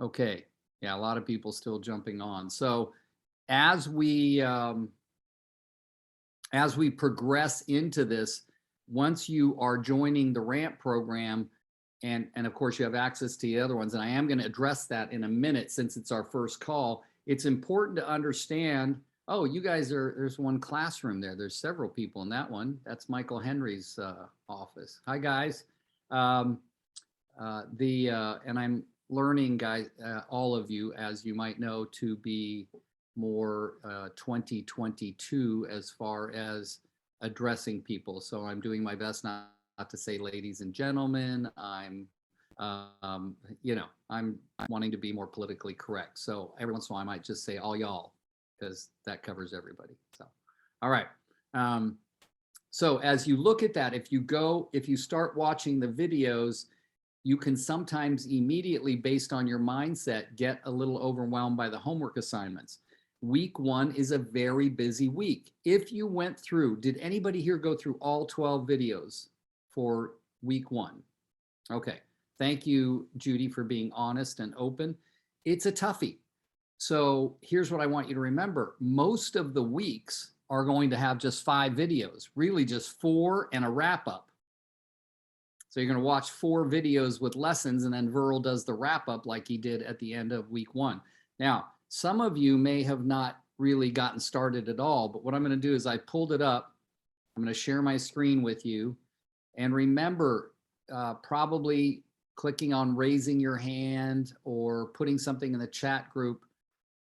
Okay. Yeah, a lot of people still jumping on. So as we progress into this, once you are joining the ramp program, and of course you have access to the other ones, and I am going to address that in a minute since it's our first call. It's important to understand, oh, you guys are, there's one classroom there, there's several people in that one. That's Michael Henry's office. Hi guys. um, and I'm learning, guys, all of you, as you might know, to be more 2022 as far as addressing people. So I'm doing my best not to say ladies and gentlemen. I'm wanting to be more politically correct. So every once in a while, I might just say all y'all, because that covers everybody. So, all right. So as you look at that, if you start watching the videos, you can sometimes immediately, based on your mindset, get a little overwhelmed by the homework assignments. Week 1 is a very busy week. If you went through, did anybody here go through all 12 videos for week 1? Okay. Thank you, Judy, for being honest and open. It's a toughie. So here's what I want you to remember. Most of the weeks are going to have just 5 videos, really just 4 and a wrap up. So you're going to watch 4 videos with lessons, and then Verl does the wrap up like he did at the end of week 1. Now, some of you may have not really gotten started at all, but what I'm going to do is I pulled it up. I'm going to share my screen with you. And remember, probably clicking on raising your hand or putting something in the chat group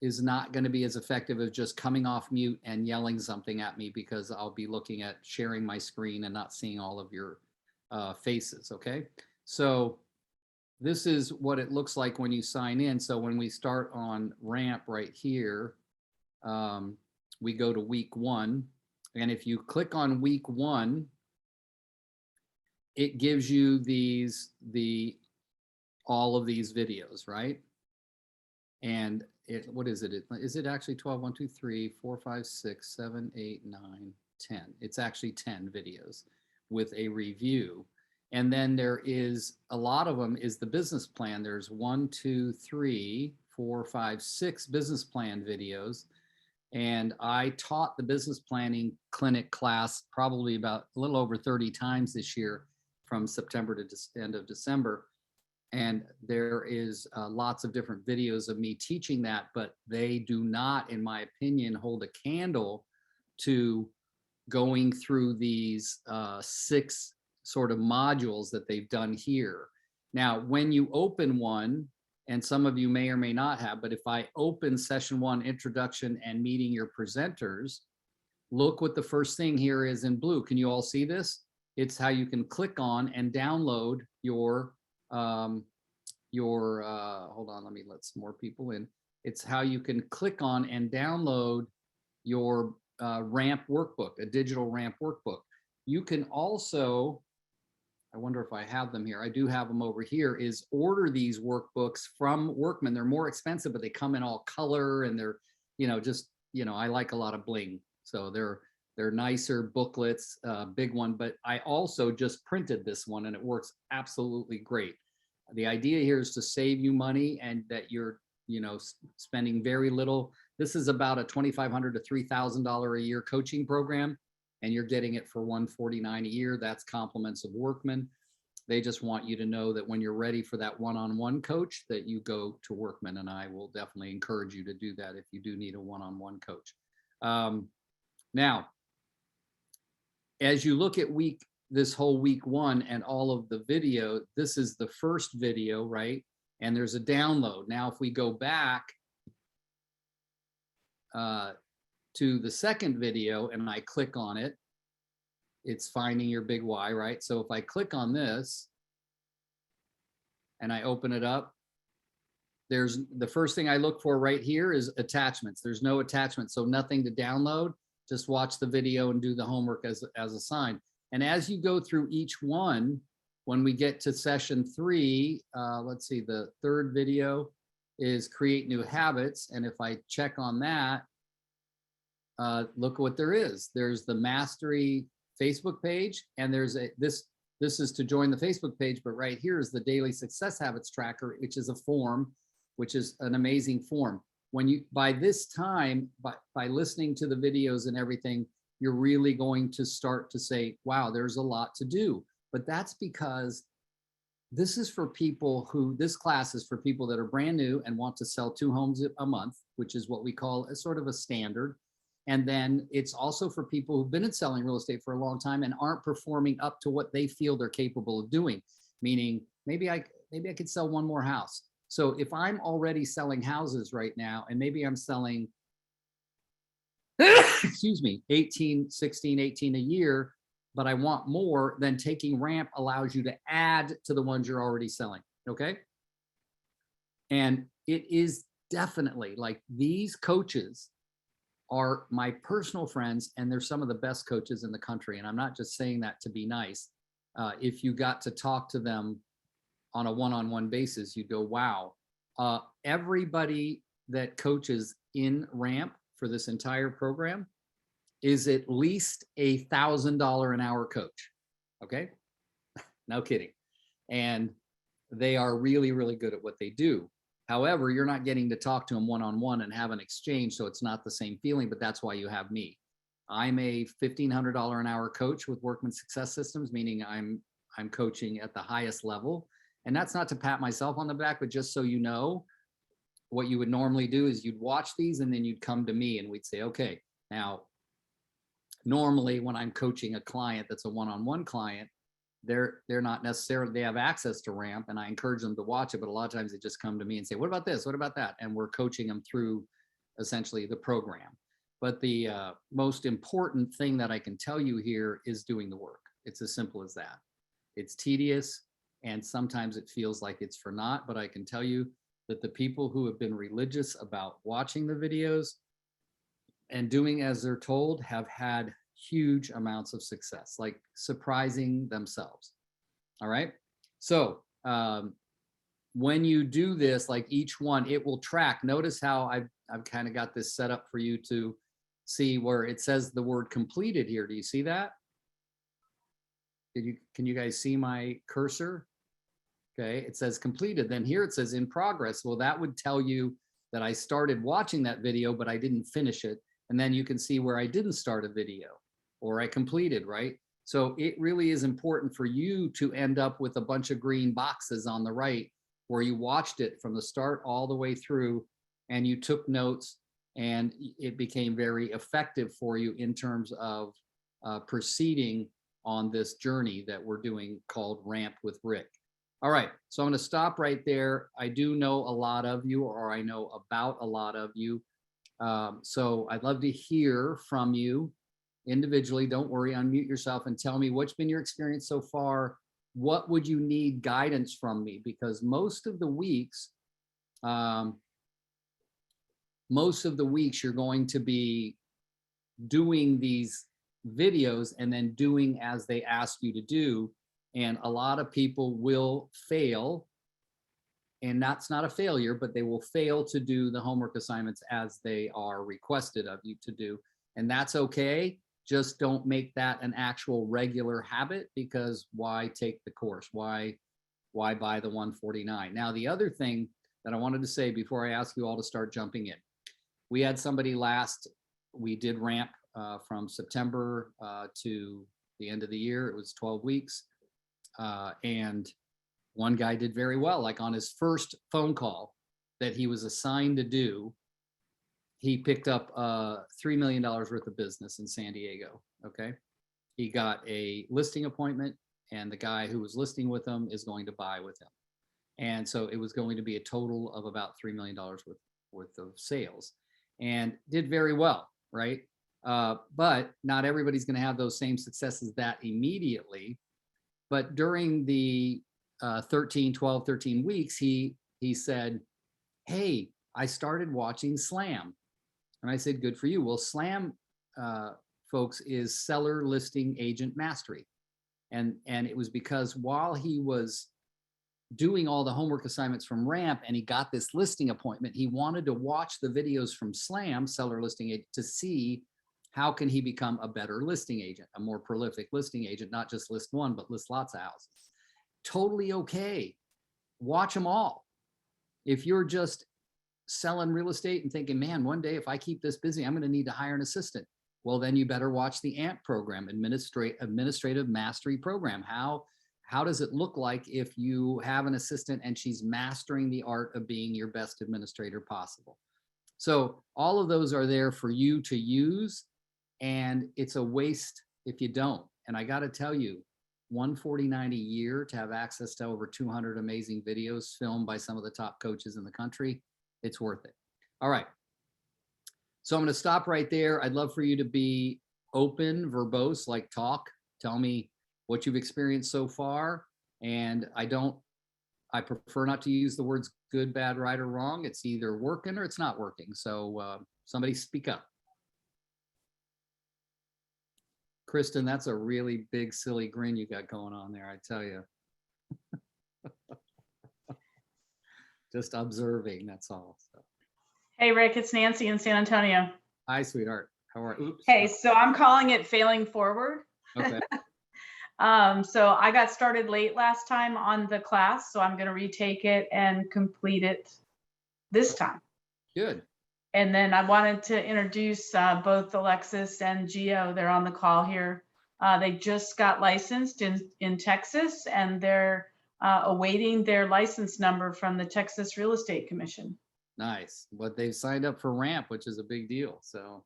is not going to be as effective as just coming off mute and yelling something at me, because I'll be looking at sharing my screen and not seeing all of your faces. Okay, so this is what it looks like when you sign in. So when we start on ramp right here, we go to week 1, and if you click on week 1, it gives you all of these videos, right? And what is it? Is it actually 12? 1, 2, 3, 4, 5, 6, 7, 8, 9, 10. It's actually 10 videos with a review. And then there is, a lot of them is the business plan. There's 1, 2, 3, 4, 5, 6 business plan videos. And I taught the business planning clinic class probably about a little over 30 times this year, from September to end of December. And there is lots of different videos of me teaching that, but they do not, in my opinion, hold a candle to going through these 6 sort of modules that they've done here. Now, when you open one, and some of you may or may not have, but if I open session 1, introduction and meeting your presenters, look what the first thing here is in blue. Can you all see this? It's how you can click on and download your hold on, let some more people in. It's how you can click on and download your ramp workbook, a digital ramp workbook. You can also, I wonder if I have them here. I do have them over here, is order these workbooks from Workman. They're more expensive, but they come in all color, and they're, I like a lot of bling. So they're nicer booklets, big one, but I also just printed this one and it works absolutely great. The idea here is to save you money, and that you're, spending very little. This is about a $2,500 to $3,000 a year coaching program, and you're getting it for $149 a year. That's compliments of Workman. They just want you to know that when you're ready for that one-on-one coach, that you go to Workman, and I will definitely encourage you to do that if you do need a one-on-one coach. Now, as you look at this whole week 1 and all of the video, this is the first video, right? And there's a download. Now, if we go back to the second video and I click on it, it's finding your big why, right? So if I click on this and I open it up, there's the first thing I look for right here is attachments. There's no attachments, so nothing to download. Just watch the video and do the homework as assigned. And as you go through each one, when we get to session 3, let's see, the third video is create new habits. And if I check on that, look what there is. There's the Mastery Facebook page, and there's this is to join the Facebook page, but right here is the Daily Success Habits Tracker, which is a form. which is an amazing form. When you, by this time, by listening to the videos and everything, you're really going to start to say, wow, there's a lot to do. But that's because this is for people who, this class is for people that are brand new and want to sell 2 homes a month, which is what we call a sort of a standard. And then it's also for people who've been in selling real estate for a long time and aren't performing up to what they feel they're capable of doing. Meaning, maybe I could sell 1 more house. So if I'm already selling houses right now, and maybe I'm selling, excuse me, 18, 16, 18 a year, but I want more, then taking Ramp allows you to add to the ones you're already selling. Okay. And it is definitely like, these coaches are my personal friends, and they're some of the best coaches in the country. And I'm not just saying that to be nice. If you got to talk to them on a one-on-one basis, you'd go, wow. Everybody that coaches in Ramp for this entire program is at least $1,000 an hour coach. Okay. No kidding. And they are really, really good at what they do. However, you're not getting to talk to them one-on-one and have an exchange. So it's not the same feeling, but that's why you have me. I'm a $1,500 an hour coach with Workman Success Systems, meaning I'm coaching at the highest level. And that's not to pat myself on the back, but just so you know, what you would normally do is you'd watch these and then you'd come to me and we'd say, okay, now, normally when I'm coaching a client that's a one-on-one client, they're not necessarily, they have access to Ramp and I encourage them to watch it, but a lot of times they just come to me and say, what about this? What about that? And we're coaching them through essentially the program. But the most important thing that I can tell you here is doing the work. It's as simple as that. It's tedious and sometimes it feels like it's for naught, but I can tell you that the people who have been religious about watching the videos and doing as they're told have had huge amounts of success, like surprising themselves. All right. So when you do this, like each one, it will track. Notice how I've kind of got this set up for you to see where it says the word completed here. Do you see that? Can you guys see my cursor? Okay, it says completed. Then here it says in progress. Well, that would tell you that I started watching that video, but I didn't finish it. And then you can see where I didn't start a video or I completed, right? So it really is important for you to end up with a bunch of green boxes on the right where you watched it from the start all the way through and you took notes and it became very effective for you in terms of proceeding on this journey that we're doing called Ramp with Rick. All right, so I'm going to stop right there. I do know a lot of you, or I know about a lot of you. So I'd love to hear from you individually. Don't worry, unmute yourself and tell me what's been your experience so far. What would you need guidance from me? Because most of the weeks you're going to be doing these videos and then doing as they ask you to do. And a lot of people will fail, and that's not a failure, but they will fail to do the homework assignments as they are requested of you to do. And that's okay. Just don't make that an actual regular habit, because why take the course? Why buy the 149? Now, the other thing that I wanted to say before I ask you all to start jumping in, we had somebody we did Ramp from September to the end of the year. It was 12 weeks. And one guy did very well. Like on his first phone call that he was assigned to do, he picked up $3 million worth of business in San Diego. Okay. He got a listing appointment and the guy who was listing with him is going to buy with him. And so it was going to be a total of about $3 million worth of sales, and did very well. Right. But not everybody's going to have those same successes that immediately. But during the 13 weeks, he said, hey, I started watching Slam. And I said, good for you. Well, Slam, folks, is Seller Listing Agent Mastery. And it was because while he was doing all the homework assignments from Ramp and he got this listing appointment, he wanted to watch the videos from Slam, Seller Listing Agent, to see how can he become a better listing agent, a more prolific listing agent, not just list one, but list lots of houses. Totally okay. Watch them all. If you're just selling real estate and thinking, man, one day if I keep this busy, I'm going to need to hire an assistant. Well, then you better watch the AMP program, administrative mastery program. How does it look like if you have an assistant and she's mastering the art of being your best administrator possible? So all of those are there for you to use, and it's a waste if you don't. And I got to tell you, $149 a year to have access to over 200 amazing videos filmed by some of the top coaches in the country, it's worth it. All right. So I'm going to stop right there. I'd love for you to be open, verbose, like talk. Tell me what you've experienced so far. And I prefer not to use the words good, bad, right, or wrong. It's either working or it's not working. So somebody speak up. Kristen, that's a really big, silly grin you got going on there, I tell you. Just observing, that's all. So. Hey, Rick, it's Nancy in San Antonio. Hi, sweetheart. How are you? Oops. Hey, so I'm calling it failing forward. Okay. So I got started late last time on the class, so I'm going to retake it and complete it this time. Good. And then I wanted to introduce both Alexis and Gio. They're on the call here. They just got licensed in Texas, and they're awaiting their license number from the Texas Real Estate Commission. Nice. But they've signed up for RAMP, which is a big deal. So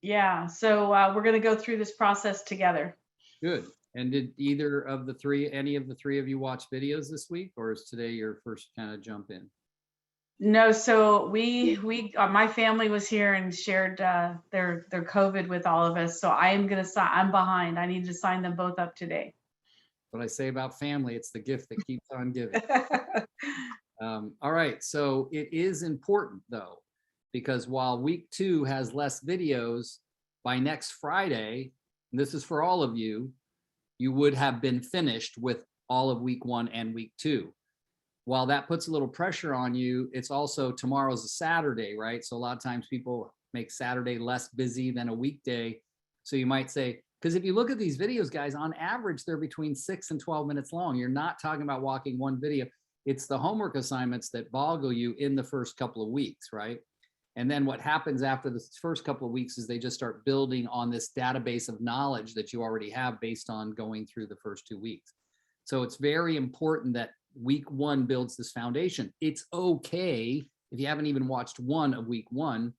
yeah, so we're going to go through this process together. Good. And did any of the three of you watch videos this week, or is today your first kind of jump in? No, so we my family was here and shared their COVID with all of us. So I'm behind. I need to sign them both up today. What I say about family, it's the gift that keeps on giving. All right, so it is important though, because while week 2 has less videos, by next Friday, and this is for all of you, you would have been finished with all of week 1 and week 2. While that puts a little pressure on you, it's also tomorrow's a Saturday, right? So a lot of times people make Saturday less busy than a weekday. So you might say, because if you look at these videos, guys, on average, they're between 6 and 12 minutes long. You're not talking about watching one video. It's the homework assignments that boggle you in the first couple of weeks, right? And then what happens after the first couple of weeks is they just start building on this database of knowledge that you already have based on going through the first 2 weeks. So it's very important that week 1 builds this foundation. It's okay if you haven't even watched one of week 1,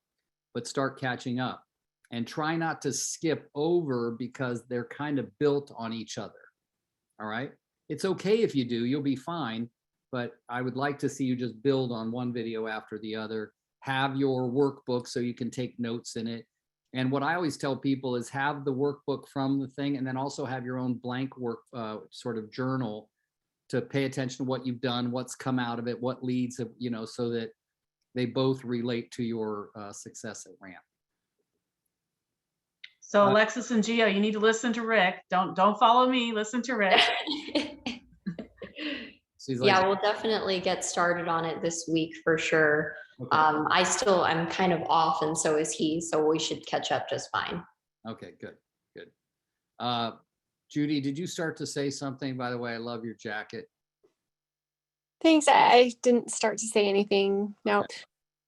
but start catching up and try not to skip over because they're kind of built on each other. All right. It's okay if you do, you'll be fine. But I would like to see you just build on one video after the other. Have your workbook so you can take notes in it. And what I always tell people is have the workbook from the thing, and then also have your own blank work sort of journal to pay attention to what you've done, what's come out of it, what leads, so that they both relate to your success at RAMP. So Alexis and Gio, you need to listen to Rick. Don't follow me. Listen to Rick. Yeah, we'll definitely get started on it this week for sure. Okay. I'm kind of off, and so is he, so we should catch up just fine. Okay, good. Judy, did you start to say something? By the way, I love your jacket. Thanks. I didn't start to say anything. No. Okay.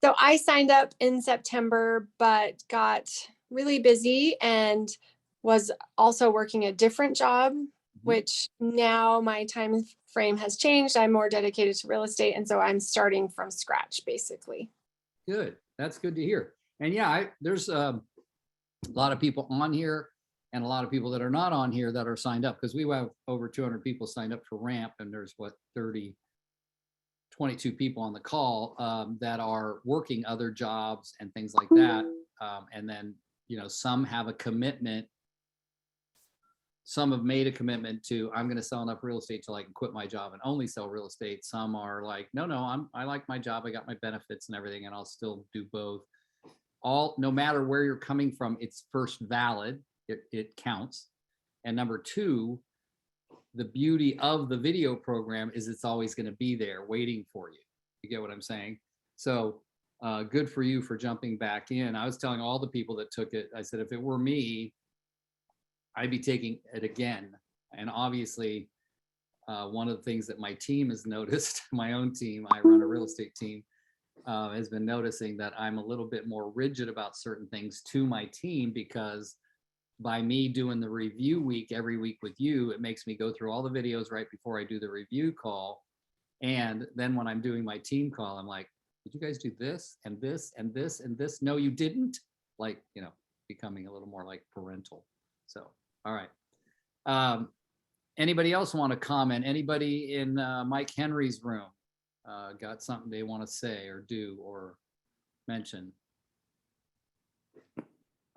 So I signed up in September, but got really busy and was also working a different job, which now my time frame has changed. I'm more dedicated to real estate. And so I'm starting from scratch, basically. Good. That's good to hear. And yeah, there's a lot of people on here and a lot of people that are not on here that are signed up, because we have over 200 people signed up for RAMP, and there's 22 people on the call that are working other jobs and things like that. And then, some have a commitment. Some have made a commitment to, I'm going to sell enough real estate till I can quit my job and only sell real estate. Some are like, no, I like my job. I got my benefits and everything, and I'll still do both. No matter where you're coming from, it's first valid. It counts. And number 2, the beauty of the video program is it's always going to be there waiting for you. You get what I'm saying? So good for you for jumping back in. I was telling all the people that took it, I said, if it were me, I'd be taking it again. And obviously, one of the things that my team has noticed, my own team, I run a real estate team, has been noticing that I'm a little bit more rigid about certain things to my team, because by me doing the review week every week with you, it makes me go through all the videos right before I do the review call. And then when I'm doing my team call, I'm like, did you guys do this and this and this and this? No, you didn't. Like, becoming a little more like parental. So, all right. Anybody else want to comment? Anybody in Mike Henry's room got something they want to say or do or mention?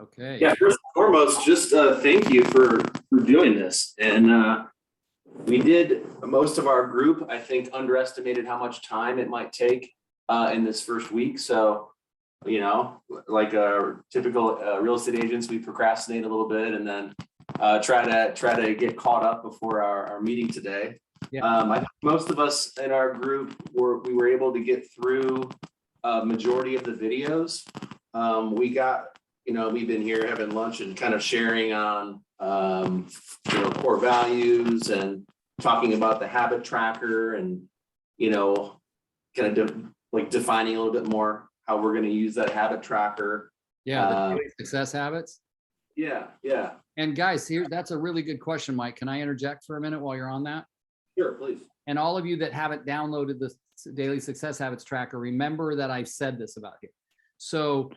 Okay. Yeah, first and foremost, just thank you for doing this. And we did, most of our group, I think, underestimated how much time it might take in this first week. So, like typical real estate agents, we procrastinate a little bit and then try to get caught up before our meeting today. Yeah. I think most of us in our group we were able to get through a majority of the videos. We've been here having lunch and kind of sharing on core values and talking about the habit tracker and kind of defining a little bit more how we're going to use that habit tracker. Yeah, the daily success habits. Yeah. And guys, that's a really good question, Mike. Can I interject for a minute while you're on that? Sure, please. And all of you that haven't downloaded the Daily Success Habits Tracker, remember that I've said this about here. So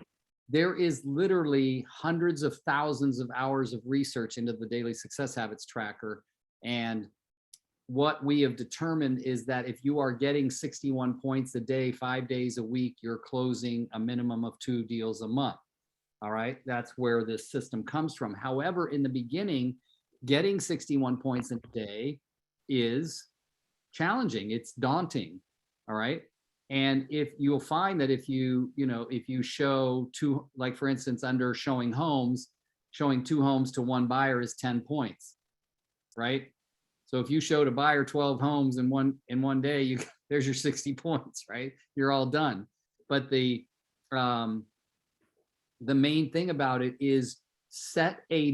there is literally hundreds of thousands of hours of research into the Daily Success Habits Tracker. And what we have determined is that if you are getting 61 points a day, 5 days a week, you're closing a minimum of 2 deals a month. All right, that's where this system comes from. However, in the beginning, getting 61 points a day is challenging. It's daunting. All right. And if you'll find that if you show two, like for instance, under showing homes, showing 2 homes to 1 buyer is 10 points, right? So if you showed a buyer 12 homes in one day, there's your 60 points, right? You're all done. But the main thing about it is set a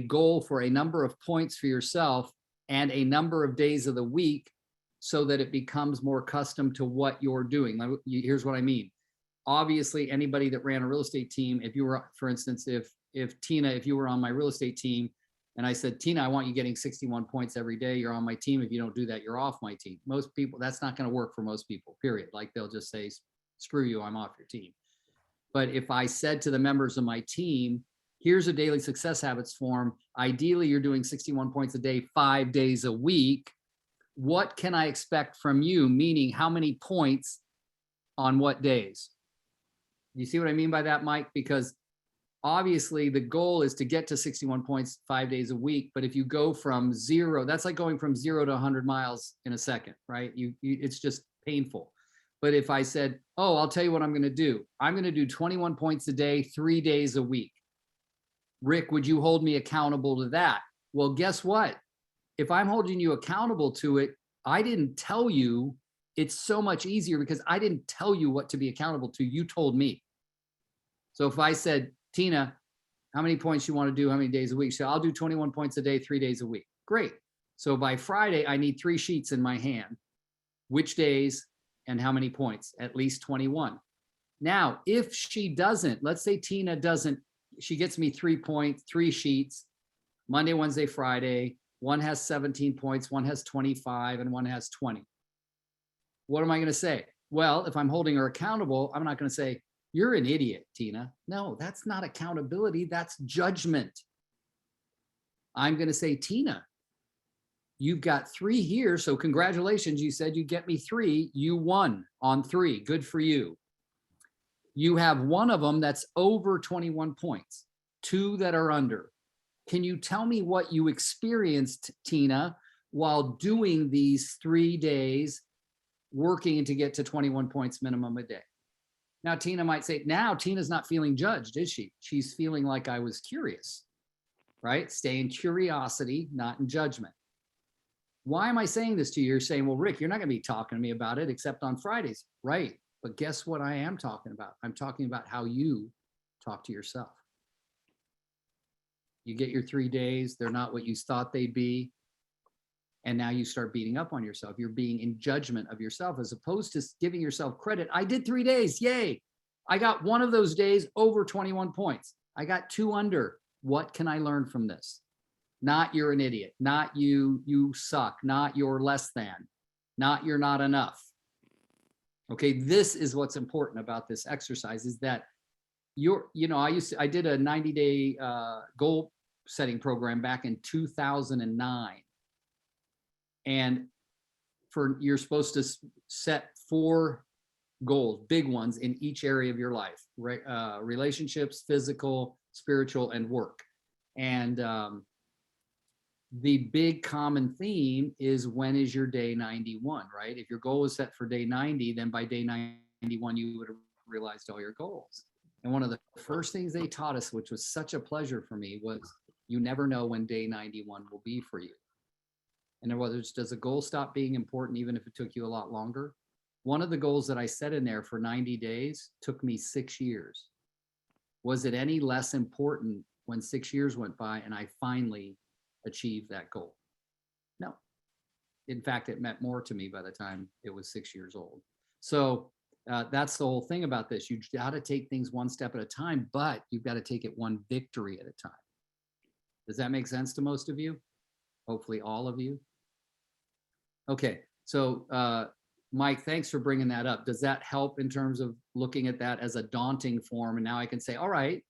goal for a number of points for yourself and a number of days of the week so that it becomes more custom to what you're doing. Here's what I mean. Obviously, anybody that ran a real estate team, if you were, for instance, if Tina, if you were on my real estate team and I said, Tina, I want you getting 61 points every day, you're on my team. If you don't do that, you're off my team. Most people, that's not going to work for most people, period. Like they'll just say, screw you, I'm off your team. But if I said to the members of my team, here's a daily success habits form. Ideally, you're doing 61 points a day, 5 days a week. What can I expect from you? Meaning how many points on what days? You see what I mean by that, Mike? Because obviously the goal is to get to 61 points 5 days a week. But if you go from 0, that's like going from 0 to 100 miles in a second, right? It's just painful. But if I said, oh, I'll tell you what I'm going to do. I'm going to do 21 points a day, 3 days a week. Rick, would you hold me accountable to that? Well, guess what? If I'm holding you accountable to it, I didn't tell you. It's so much easier because I didn't tell you what to be accountable to. You told me. So if I said, Tina, how many points you want to do? How many days a week? So I'll do 21 points a day, 3 days a week. Great. So by Friday, I need 3 sheets in my hand. Which days and how many points? At least 21. Now, if she doesn't, let's say Tina doesn't, she gets me 3 points, 3 sheets, Monday, Wednesday, Friday. One has 17 points, one has 25, and one has 20. What am I going to say? Well, if I'm holding her accountable, I'm not going to say, you're an idiot, Tina. No, that's not accountability. That's judgment. I'm going to say, Tina, you've got 3 here. So congratulations. You said you get me 3. You won on 3. Good for you. You have one of them that's over 21 points, 2 that are under. Can you tell me what you experienced, Tina, while doing these 3 days, working to get to 21 points minimum a day? Now, Tina might say, now Tina's not feeling judged, is she? She's feeling like I was curious, right? Stay in curiosity, not in judgment. Why am I saying this to you? You're saying, well, Rick, you're not going to be talking to me about it except on Fridays. Right. But guess what I am talking about? I'm talking about how you talk to yourself. You get your 3 days. They're not what you thought they'd be. And now you start beating up on yourself. You're being in judgment of yourself as opposed to giving yourself credit. I did 3 days. Yay. I got one of those days over 21 points. I got 2 under. What can I learn from this? Not you're an idiot, not you suck, not you're less than, not you're not enough. Okay, this is what's important about this exercise is that I did a 90-day goal setting program back in 2009. And you're supposed to set 4 goals, big ones in each area of your life, right? Relationships, physical, spiritual, and work. And the big common theme is when is your day 91, right? If your goal is set for day 90, then by day 91, you would have realized all your goals. And one of the first things they taught us, which was such a pleasure for me, was you never know when day 91 will be for you. In other words, does a goal stop being important even if it took you a lot longer? One of the goals that I set in there for 90 days took me 6 years. Was it any less important when 6 years went by and I finally achieved that goal? No. In fact, it meant more to me by the time it was 6 years old. So that's the whole thing about this. You got to take things one step at a time, but you've got to take it one victory at a time. Does that make sense to most of you? Hopefully all of you. Okay, so Mike, thanks for bringing that up. Does that help in terms of looking at that as a daunting form? And now I can say, all right,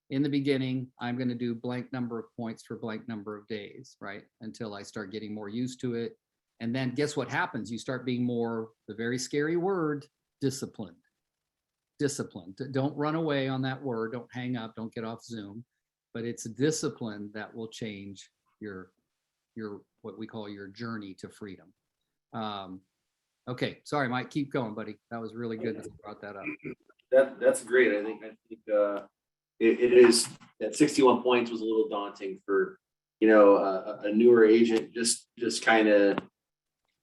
in the beginning, I'm going to do blank number of points for blank number of days, right? Until I start getting more used to it. And then guess what happens? You start being more, the very scary word, disciplined. Disciplined. Don't run away on that word. Don't hang up. Don't get off Zoom. But it's discipline that will change your what we call your journey to freedom. Okay, sorry, Mike, keep going, buddy. That was really good that you brought that up. That's great. I think it is that 61 points was a little daunting for a newer agent just kind of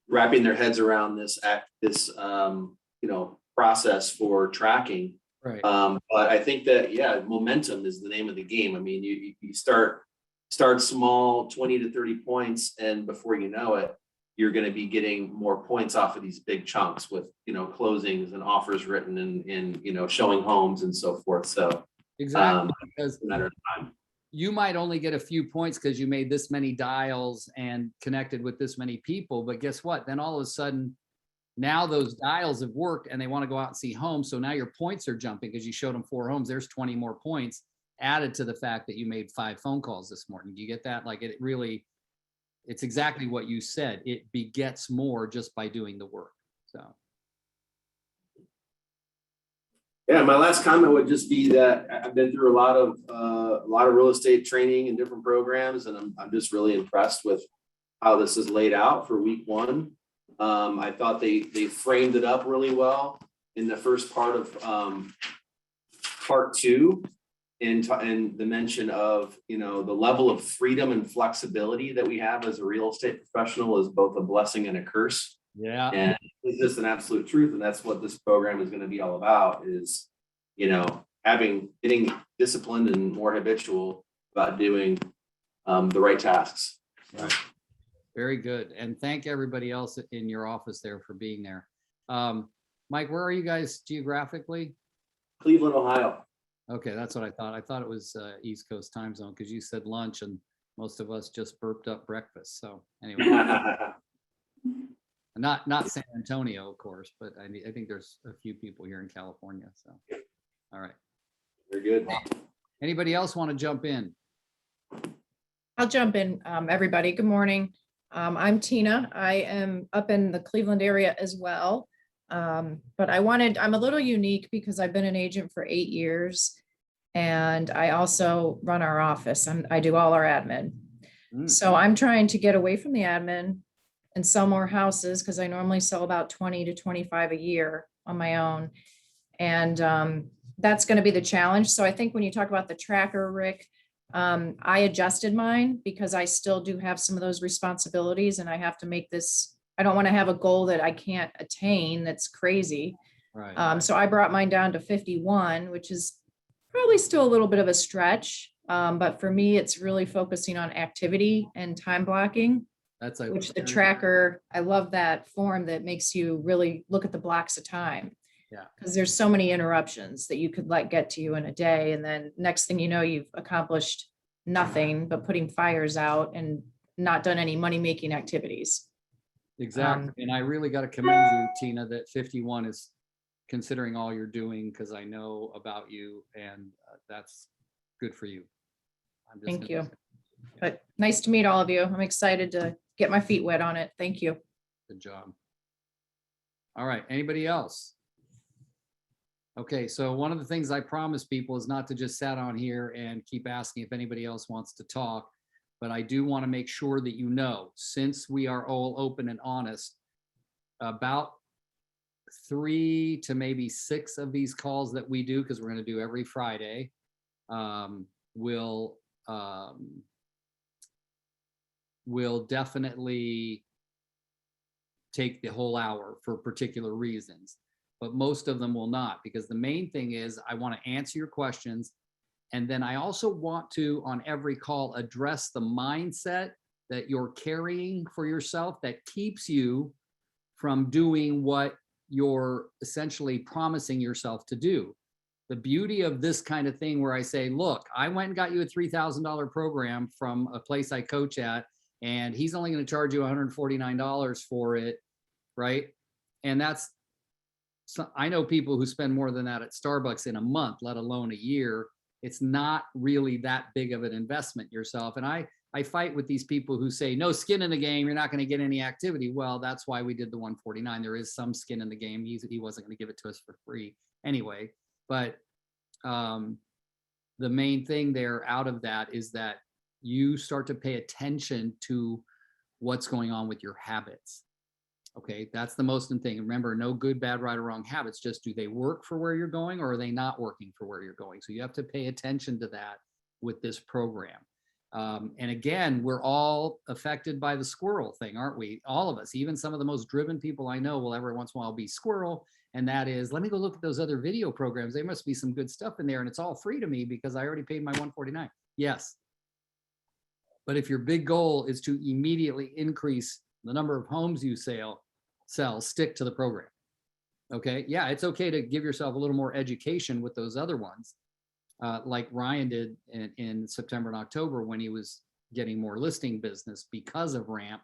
wrapping their heads around this process for tracking. Right. But I think that momentum is the name of the game. I mean, you start small, 20 to 30 points, and before you know it, you're going to be getting more points off of these big chunks with closings and offers written and showing homes and so forth. So Exactly, because it's a matter of time. you might only get a few points because you made this many dials and connected with this many people, but guess what? Then all of a sudden, now those dials have worked and they want to go out and see homes. So now your points are jumping because you showed them 4 homes. There's 20 more points added to the fact that you made 5 phone calls this morning. Do you get that? Like it's exactly what you said. It begets more just by doing the work. So. Yeah, my last comment would just be that I've been through a lot of real estate training and different programs, and I'm just really impressed with how this is laid out for week 1. I thought they framed it up really well in the first part of part 2, and the mention of the level of freedom and flexibility that we have as a real estate professional is both a blessing and a curse. Yeah. And it's just an absolute truth. And that's what this program is going to be all about is, getting disciplined and more habitual about doing the right tasks. Right. Very good. And thank everybody else in your office there for being there. Mike, where are you guys geographically? Cleveland, Ohio. Okay, that's what I thought. I thought it was East Coast time zone because you said lunch and most of us just burped up breakfast. So anyway. Not San Antonio, of course, but I think there's a few people here in California. So, all right. Very good. Anybody else want to jump in? I'll jump in, everybody. Good morning. I'm Tina. I am up in the Cleveland area as well. But I'm a little unique because I've been an agent for 8 years and I also run our office. I do all our admin. So I'm trying to get away from the admin and sell more houses because I normally sell about 20 to 25 a year on my own. And that's going to be the challenge. So I think when you talk about the tracker, Rick, I adjusted mine because I still do have some of those responsibilities and I have to make this, I don't want to have a goal that I can't attain. That's crazy. Right. So I brought mine down to 51, which is probably still a little bit of a stretch. But for me, it's really focusing on activity and time blocking. That's a. which the tracker, I love that form that makes you really look at the blocks of time. Yeah. Because there's so many interruptions that you could let get to you in a day. And then next thing you know, you've accomplished nothing but putting fires out and not done any money-making activities. Exactly. And I really got to commend you, Tina, that 51 is considering all you're doing, because I know about you, and that's good for you. I'm just Thank gonna you. say, But nice to meet all of you. I'm excited to get my feet wet on it. Thank you. Good job. All right, anybody else? Okay, so one of the things I promise people is not to just sat on here and keep asking if anybody else wants to talk. But I do want to make sure that you know, since we are all open and honest, about 3 to maybe 6 of these calls that we do, because we're going to do every Friday, will definitely take the whole hour for particular reasons, but most of them will not, because the main thing is I want to answer your questions. And then I also want to, on every call, address the mindset that you're carrying for yourself that keeps you from doing what you're essentially promising yourself to do. The beauty of this kind of thing where I say, look, I went and got you a $3,000 program from a place I coach at, and he's only going to charge you $149 for it, right? And that's, so I know people who spend more than that at Starbucks in a month, let alone a year. It's not really that big of an investment yourself. And I fight with these people who say, no skin in the game, you're not going to get any activity. Well, that's why we did the 149. There is some skin in the game. He wasn't going to give it to us for free anyway. But the main thing there out of that is that you start to pay attention to what's going on with your habits. Okay, that's the most important thing. Remember, no good, bad, right, or wrong habits. Just do they work for where you're going, or are they not working for where you're going? So you have to pay attention to that with this program. And again, we're all affected by the squirrel thing, aren't we? All of us, even some of the most driven people I know will every once in a while be squirrel. And that is, let me go look at those other video programs. There must be some good stuff in there, and it's all free to me because I already paid my $149. Yes. But if your big goal is to immediately increase the number of homes you sell, stick to the program. Okay. Yeah, it's okay to give yourself a little more education with those other ones, like Ryan did in September and October when he was getting more listing business because of Ramp,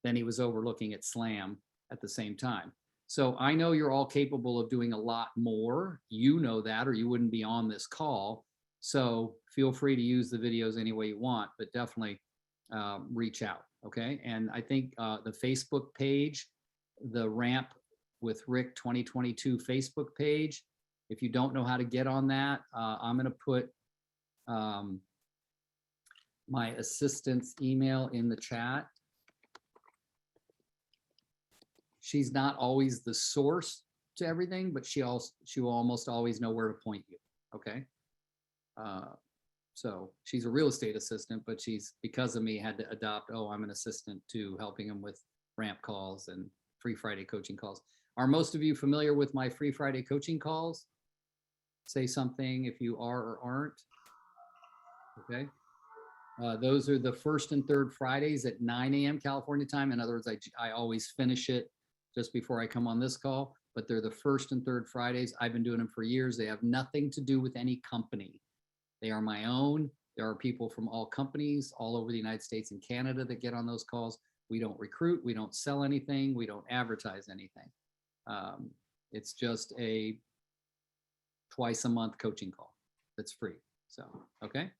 then he was overlooking at Slam at the same time. So I know you're all capable of doing a lot more. You know that, or you wouldn't be on this call. So feel free to use the videos any way you want, but definitely reach out. Okay. And I think the Facebook page, the Ramp with Rick 2022 Facebook page, if you don't know how to get on that, I'm going to put my assistant's email in the chat. She's not always the source to everything, but she will almost always know where to point you. Okay. So she's a real estate assistant, but she's, because of me, had to adopt, I'm an assistant to helping him with Ramp calls and Free Friday coaching calls. Are most of you familiar with my Free Friday coaching calls? Say something if you are or aren't. Okay. Those are the first and third Fridays at 9 a.m. California time. In other words, I always finish it just before I come on this call, but they're the first and third Fridays. I've been doing them for years. They have nothing to do with any company. They are my own. There are people from all companies all over the United States and Canada that get on those calls. We don't recruit. We don't sell anything. We don't advertise anything. It's just a twice a month coaching call that's free. So, okay.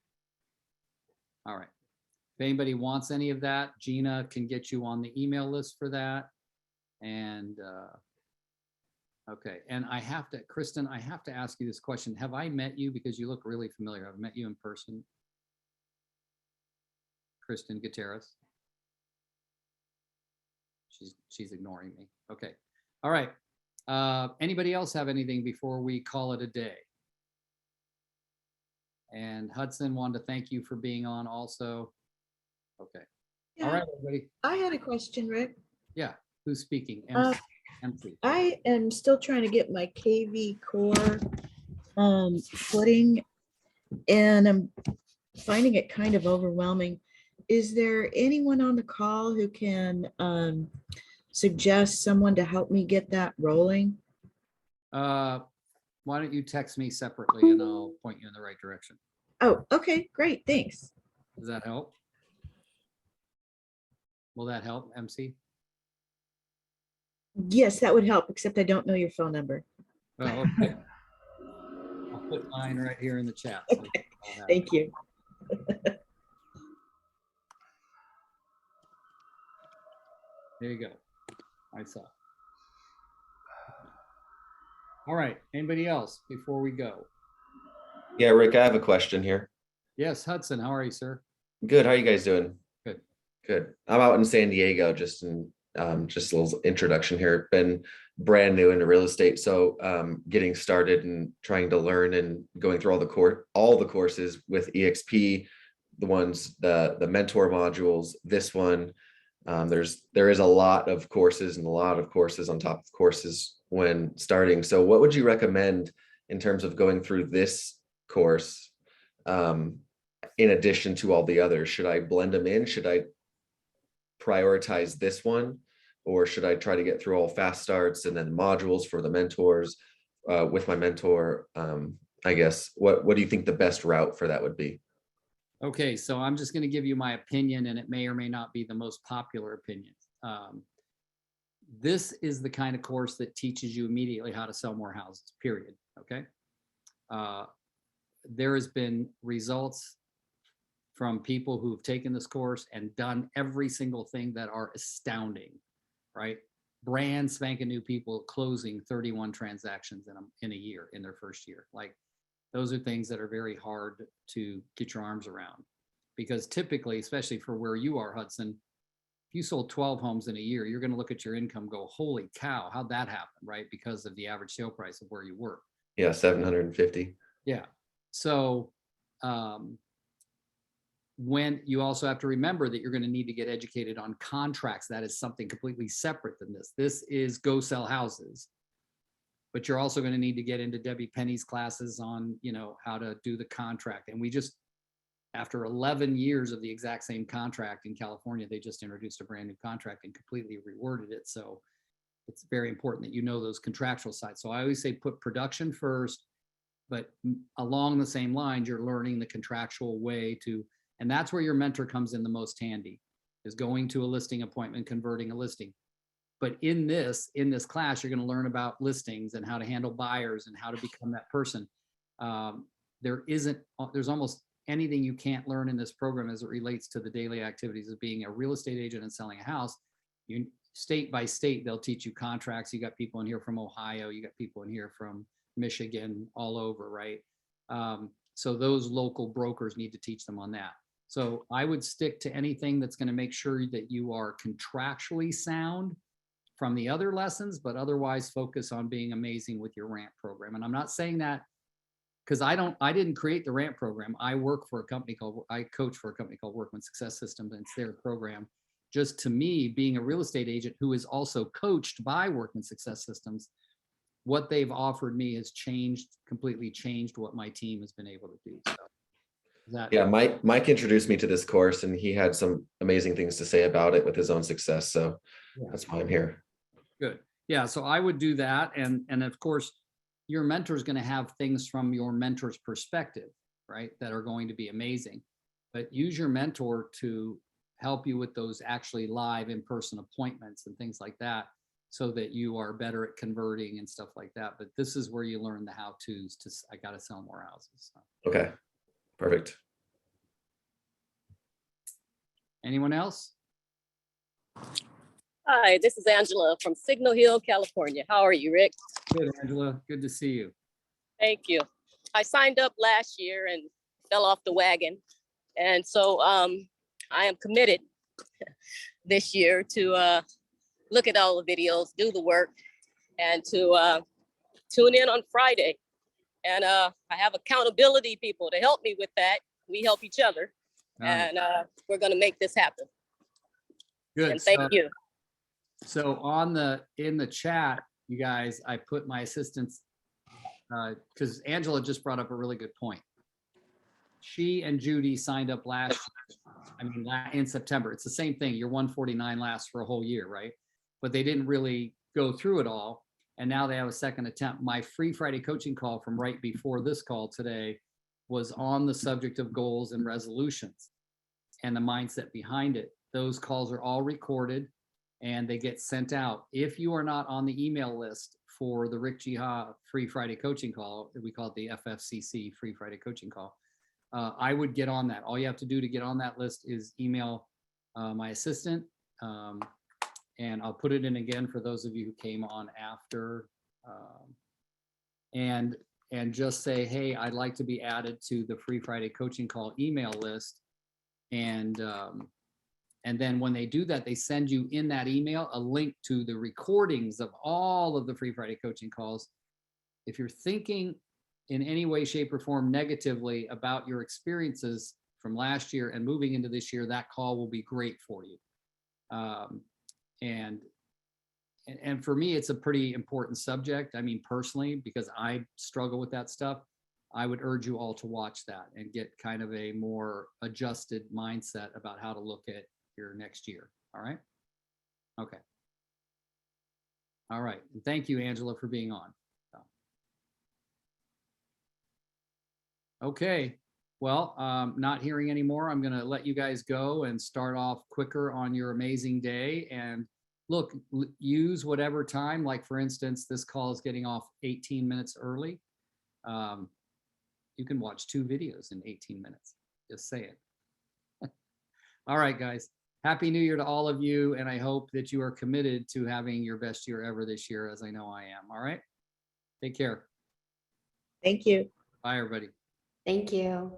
All right. If anybody wants any of that, Gina can get you on the email list for that. And okay. And I have to, Kristen, I have to ask you this question. Have I met you? Because you look really familiar. I've met you in person. Kristen Gutierrez. She's ignoring me. Okay. All right. Anybody else have anything before we call it a day? And Hudson wanted to thank you for being on also. Okay. Yeah, All right, everybody. I had a question, Rick. Yeah. Who's speaking? MC. I am still trying to get my KV core footing, and I'm finding it kind of overwhelming. is there anyone on the call who can suggest someone to help me get that rolling? Why don't you text me separately and I'll point you in the right direction? Oh, okay, great, thanks. Does that help? Will that help, MC? Yes, that would help, except I don't know your phone number. Oh, okay. I'll put mine right here in the chat. So I'll have it. Thank you. There you go. I saw. All right. Anybody else before we go? Yeah, Rick, I have a question here. Yes, Hudson, how are you, sir? Good. How are you guys doing? Good. Good. I'm out in San Diego, just a little introduction here. Been brand new into real estate, so getting started and trying to learn and going through all the courses with EXP, the mentor modules. This one, there is a lot of courses and a lot of courses on top of courses when starting. So, what would you recommend in terms of going through this course? In addition to all the others, should I blend them in? Should I prioritize this one, or should I try to get through all fast starts and then modules for the mentors with my mentor? I guess, what do you think the best route for that would be? Okay, so I'm just going to give you my opinion, and it may or may not be the most popular opinion. This is the kind of course that teaches you immediately how to sell more houses, period. Okay. There has been results from people who've taken this course and done every single thing that are astounding, right? Brand spanking new people closing 31 transactions in a year, in their first year. Like, those are things that are very hard to get your arms around, because typically, especially for where you are, Hudson, if you sold 12 homes in a year, you're going to look at your income, go, holy cow, how'd that happen, right? Because of the average sale price of where you work. Yeah, 750. Yeah. So when you also have to remember that you're going to need to get educated on contracts. That is something completely separate than this. This is go sell houses. But you're also going to need to get into Debbie Penny's classes on, how to do the contract. And we just, after 11 years of the exact same contract in California, they just introduced a brand new contract and completely reworded it. So it's very important that you know those contractual sides. So I always say put production first, but along the same lines, you're learning the contractual way to, and that's where your mentor comes in the most handy, is going to a listing appointment, converting a listing. But in this class, you're going to learn about listings and how to handle buyers and how to become that person. There's almost anything you can't learn in this program as it relates to the daily activities of being a real estate agent and selling a house. You state by state, they'll teach you contracts. You got people in here from Ohio, you got people in here from Michigan, all over, right? So those local brokers need to teach them on that. So I would stick to anything that's going to make sure that you are contractually sound from the other lessons, but otherwise focus on being amazing with your RAMP program. And I'm not saying that because I didn't create the RAMP program. I coach for a company called Workman Success Systems, and it's their program. Just to me, being a real estate agent who is also coached by Workman Success Systems, what they've offered me has completely changed what my team has been able to do. So yeah, Mike introduced me to this course, and he had some amazing things to say about it with his own success. So that's why I'm here. Good. Yeah. So I would do that. And of course, your mentor is going to have things from your mentor's perspective, right, that are going to be amazing. But use your mentor to help you with those actually live in-person appointments and things like that, so that you are better at converting and stuff like that. But this is where you learn the how-tos to, I got to sell more houses. So. Okay. Perfect. Anyone else? Hi, this is Angela from Signal Hill, California. How are you, Rick? Good, Angela. Good to see you. Thank you. I signed up last year and fell off the wagon. And so I am committed this year to look at all the videos, do the work, and to tune in on Friday. And I have accountability people to help me with that. We help each other. And we're going to make this happen. Good. And thank you. So in the chat, you guys, I put my assistants, because Angela just brought up a really good point. She and Judy signed up last year I mean, in September, it's the same thing. Your 149 lasts for a whole year, right? But they didn't really go through it all. And now they have a second attempt. My free Friday coaching call from right before this call today was on the subject of goals and resolutions and the mindset behind it. Those calls are all recorded and they get sent out. If you are not on the email list for the Rick Jiha free Friday coaching call, we call it the FFCC free Friday coaching call, I would get on that. All you have to do to get on that list is email my assistant. And I'll put it in again for those of you who came on after. And just say, hey, I'd like to be added to the free Friday coaching call email list. And then when they do that, they send you in that email a link to the recordings of all of the free Friday coaching calls. If you're thinking in any way, shape, or form negatively about your experiences from last year and moving into this year, that call will be great for you. And for me, it's a pretty important subject. I mean, personally, because I struggle with that stuff, I would urge you all to watch that and get kind of a more adjusted mindset about how to look at your next year. All right. Okay. All right. And thank you, Angela, for being on. Okay. Well, not hearing any more. I'm going to let you guys go and start off quicker on your amazing day. And look, use whatever time, like for instance, this call is getting off 18 minutes early. You can watch 2 videos in 18 minutes. Just say it. All right, guys. Happy New Year to all of you. And I hope that you are committed to having your best year ever this year, as I know I am. All right. Take care. Thank you. Bye, everybody. Thank you.